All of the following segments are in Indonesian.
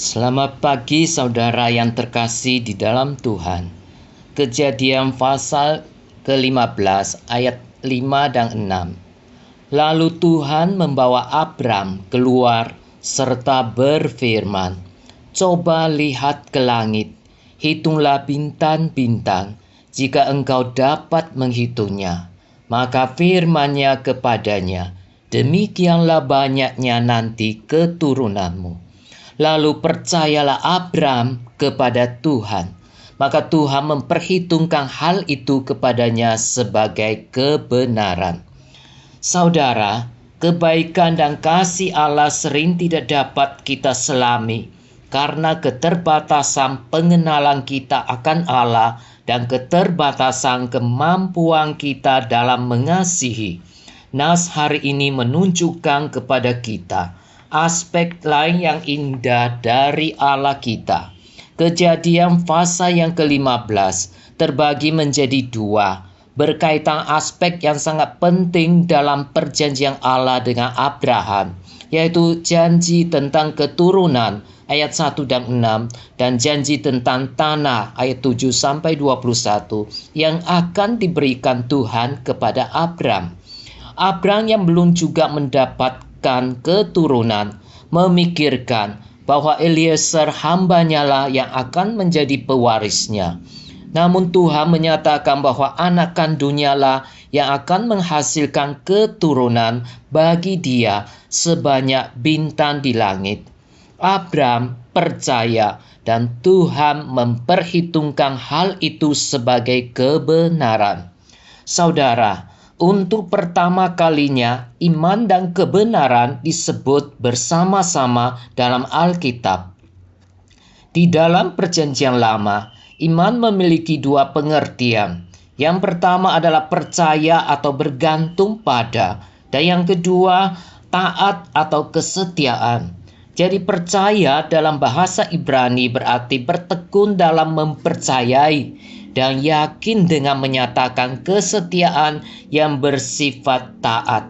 Selamat pagi saudara yang terkasih di dalam Tuhan. Kejadian pasal ke-15 ayat 5 dan 6. Lalu Tuhan membawa Abram keluar serta berfirman, "Coba lihat ke langit, hitunglah bintang-bintang, jika engkau dapat menghitungnya." Maka firman-Nya kepadanya, "Demikianlah banyaknya nanti keturunanmu." Lalu percayalah Abram kepada Tuhan. Maka Tuhan memperhitungkan hal itu kepadanya sebagai kebenaran. Saudara, kebaikan dan kasih Allah sering tidak dapat kita selami karena keterbatasan pengenalan kita akan Allah dan keterbatasan kemampuan kita dalam mengasihi. Nas hari ini menunjukkan kepada kita aspek lain yang indah dari Allah kita. Kejadian pasal yang ke-15 terbagi menjadi dua, berkaitan aspek yang sangat penting dalam perjanjian Allah dengan Abraham, yaitu janji tentang keturunan ayat 1 dan 6 dan janji tentang tanah ayat 7 sampai 21 yang akan diberikan Tuhan kepada Abram. Abram yang belum juga mendapatkan keturunan memikirkan bahwa Eliezer hambanya lah yang akan menjadi pewarisnya. Namun Tuhan menyatakan bahwa anak kandungnya lah yang akan menghasilkan keturunan bagi dia sebanyak bintang di langit. Abram percaya dan Tuhan memperhitungkan hal itu sebagai kebenaran. Saudara, untuk pertama kalinya, iman dan kebenaran disebut bersama-sama dalam Alkitab. Di dalam Perjanjian Lama, iman memiliki dua pengertian. Yang pertama adalah percaya atau bergantung pada, dan yang kedua, taat atau kesetiaan. Jadi percaya dalam bahasa Ibrani berarti bertekun dalam mempercayai dan yakin dengan menyatakan kesetiaan yang bersifat taat.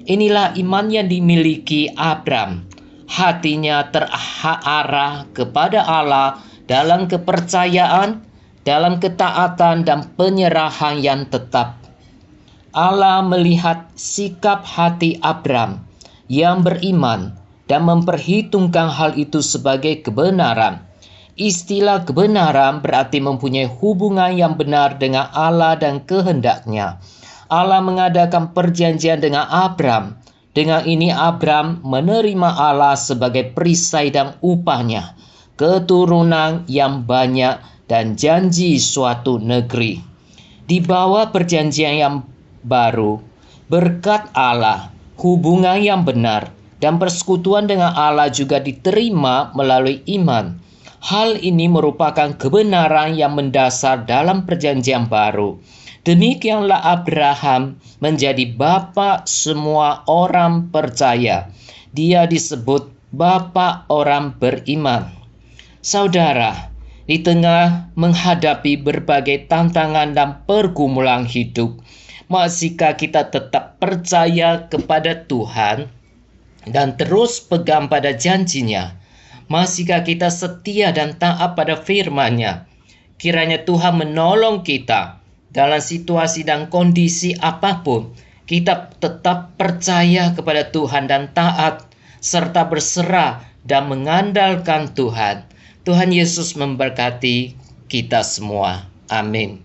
Inilah iman yang dimiliki Abram. Hatinya terarah kepada Allah dalam kepercayaan, dalam ketaatan dan penyerahan yang tetap. Allah melihat sikap hati Abram yang beriman dan memperhitungkan hal itu sebagai kebenaran. Istilah kebenaran berarti mempunyai hubungan yang benar dengan Allah dan kehendaknya. Allah mengadakan perjanjian dengan Abram. Dengan ini Abram menerima Allah sebagai perisai dan upahnya, keturunan yang banyak dan janji suatu negeri. Di bawah perjanjian yang baru, berkat Allah, hubungan yang benar dan persekutuan dengan Allah juga diterima melalui iman. Hal ini merupakan kebenaran yang mendasar dalam perjanjian baru. Demikianlah Abraham menjadi bapa semua orang percaya. Dia disebut bapa orang beriman. Saudara, di tengah menghadapi berbagai tantangan dan pergumulan hidup, masihkah kita tetap percaya kepada Tuhan dan terus pegang pada janjinya? Masihkah kita setia dan taat pada firman-Nya? Kiranya Tuhan menolong kita dalam situasi dan kondisi apapun. Kita tetap percaya kepada Tuhan dan taat, serta berserah dan mengandalkan Tuhan. Tuhan Yesus memberkati kita semua. Amin.